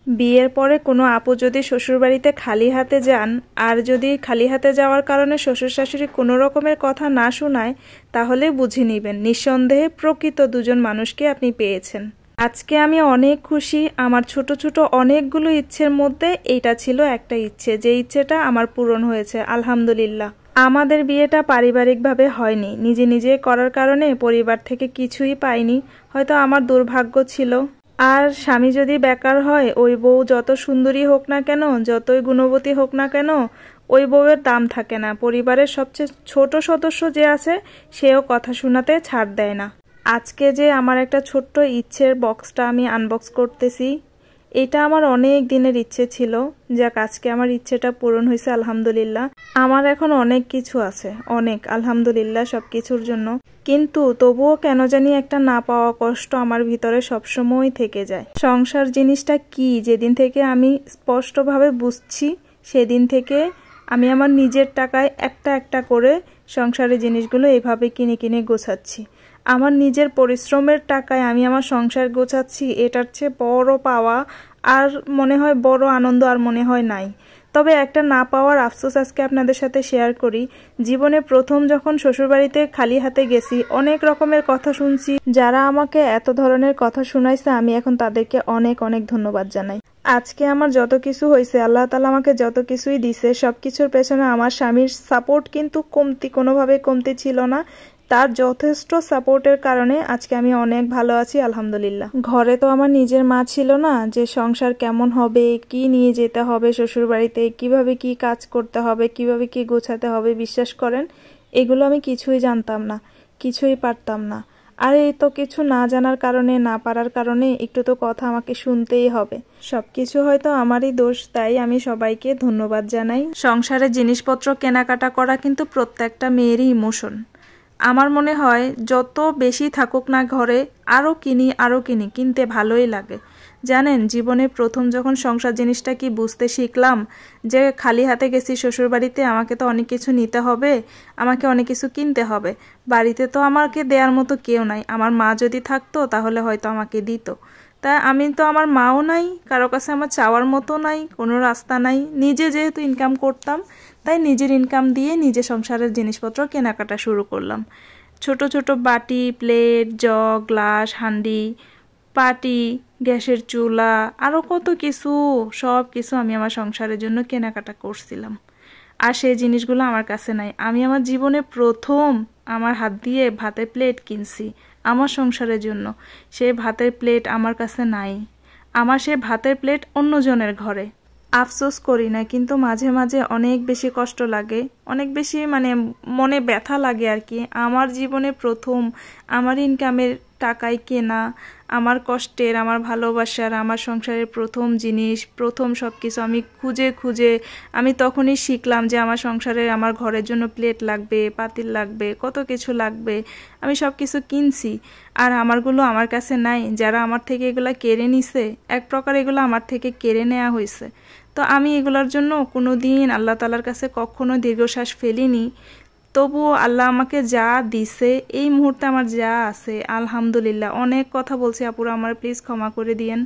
বিয়ের পরে কোনো আপু যদি শ্বশুরবাড়িতে খালি হাতে যান, আর যদি খালি হাতে যাওয়ার কারণে শ্বশুর শাশুড়ি কোনো রকমের কথা না শোনায়, তাহলে বুঝে নেবেন নিঃসন্দেহে প্রকৃত দুজন মানুষকে আপনি পেয়েছেন। আজকে আমি অনেক খুশি। আমার ছোট ছোট অনেকগুলো ইচ্ছের মধ্যে এইটা ছিল একটা ইচ্ছে, যে ইচ্ছেটা আমার পূরণ হয়েছে আলহামদুলিল্লাহ। আমাদের বিয়েটা পারিবারিকভাবে হয়নি, নিজে নিজে করার কারণে পরিবার থেকে কিছুই পাইনি, হয়তো আমার দুর্ভাগ্য ছিল। আর স্বামী যদি বেকার হয়, ওই বউ যত সুন্দরী হোক না কেন, যতই গুণবতী হোক না কেন, ওই বউয়ের দাম থাকে না। পরিবারের সবচেয়ে ছোট সদস্য যে আছে, সেও কথা শোনাতে ছাড় দেয় না। আজকে যে আমার একটা ছোট্ট ইচ্ছের বক্সটা আমি আনবক্স করতেছি, এটা আমার অনেক দিনের ইচ্ছে ছিল। যাক, আজকে আমার ইচ্ছেটা পূরণ হয়েছে আলহামদুলিল্লাহ। আমার এখন অনেক কিছু আছে, অনেক আলহামদুলিল্লাহ সব কিছুর জন্য, কিন্তু তবুও কেন জানি একটা না পাওয়া কষ্ট আমার ভিতরে সবসময় থেকে যায়। সংসার জিনিসটা কি যেদিন থেকে আমি স্পষ্টভাবে বুঝছি, সেদিন থেকে আমি আমার নিজের টাকায় একটা একটা করে সংসারের জিনিসগুলো এইভাবে কিনে কিনে গোছাচ্ছি। আমার নিজের পরিশ্রমের টাকায় আমি আমার সংসার গোছাচ্ছি, এটার চেয়ে বড় পাওয়া আর মনে হয় বড় আনন্দ আর মনে হয় নাই। তবে একটা না পাওয়ার আফসোস আজকে আপনাদের সাথে শেয়ার করি। জীবনে প্রথম যখন শ্বশুরবাড়িতে খালি হাতে গেছি, অনেক রকমের কথা শুনছি। যারা আমাকে এত ধরনের কথা শুনাইছে, আমি এখন তাদেরকে অনেক অনেক ধন্যবাদ জানাই। আজকে আমার যত কিছু হয়েছে, আল্লাহ তাআলা আমাকে যত কিছুই দিছে, সবকিছুর পেছনে আমার স্বামীর সাপোর্ট কিন্তু কোনোভাবে কমতি ছিল না। তার যথেষ্ট সাপোর্টের কারণে আজকে আমি অনেক ভালো আছি আলহামদুলিল্লাহ। ঘরে তো আমার নিজের মা ছিল না, যে সংসার কেমন হবে, কি নিয়ে যেতে হবে শ্বশুরবাড়িতে, কিভাবে কি কাজ করতে হবে, কিভাবে কি গোছাতে হবে, বিশ্বাস করেন এগুলো আমি কিছুই জানতাম না, কিছুই পারতাম না। আর এই তো কিছু না জানার কারণে, না পারার কারণে একটু তো কথা আমাকে শুনতেই হবে। সবকিছু হয়তো আমারই দোষ, তাই আমি সবাইকে ধন্যবাদ জানাই। সংসারের জিনিসপত্র কেনাকাটা করা কিন্তু প্রত্যেকটা মেয়েরই ইমোশন। আমার মনে হয় যত বেশি থাকুক না ঘরে, আরও কিনি, কিনতে ভালোই লাগে। জানেন, জীবনে প্রথম যখন সংসার জিনিসটা কি বুঝতে শিখলাম, যে খালি হাতে গেছি শ্বশুরবাড়িতে, আমাকে তো অনেক কিছু নিতে হবে, আমাকে অনেক কিছু কিনতে হবে। বাড়িতে তো আমাকে দেওয়ার মতো কেউ নাই। আমার মা যদি থাকতো তাহলে হয়তো আমাকে দিত। তা আমি তো, আমার মাও নাই, কারো কাছে আমার চাওয়ার মতো নাই, কোনো রাস্তা নাই। নিজে যেহেতু ইনকাম করতাম, তাই নিজের ইনকাম দিয়ে নিজে সংসারের জিনিসপত্র কেনাকাটা শুরু করলাম। ছোট ছোট বাটি, প্লেট, জগ, গ্লাস, হাঁড়ি, পাটি, গ্যাসের চুলা, আরও কত কিছু, সব কিছু আমি আমার সংসারের জন্য কেনাকাটা করছিলাম। আর সেই জিনিসগুলো আমার কাছে নাই। আমি আমার জীবনে প্রথম আমার হাত দিয়ে ভাতের প্লেট কিনছি আমার সংসারের জন্য। সেই ভাতের প্লেট আমার কাছে নাই। আমার সেই ভাতের প্লেট অন্যজনের ঘরে। আফসোস করি না, কিন্তু মাঝে মাঝে অনেক বেশি কষ্ট লাগে, অনেক বেশি মনে ব্যথা লাগে আর কি। আমার জীবনে প্রথম আমার ইনকামের টাকায় কেনা, আমার কষ্টের, আমার ভালোবাসার, আমার সংসারের প্রথম জিনিস, প্রথম সব কিছু আমি খুঁজে খুঁজে আমি তখনই শিখলাম যে আমার সংসারের, আমার ঘরের জন্য প্লেট লাগবে, পাতিল লাগবে, কত কিছু লাগবে। আমি সব কিছু কিনছি, আর আমারগুলো আমার কাছে নাই। যারা আমার থেকে এগুলা কেড়ে নিছে, এক প্রকার এগুলো আমার থেকে কেড়ে নেওয়া হয়েছে। তো আমি এগুলোর জন্য কোনো দিন আল্লাহ তাআলার কাছে কখনো দীর্ঘশ্বাস ফেলিনি। তবুও আল্লাহ আমাকে যা দিছে, এই মুহূর্তে আমার যা আছে আলহামদুলিল্লাহ। অনেক কথা বলছি আপুরা, আমার প্লিজ ক্ষমা করে দিয়েন।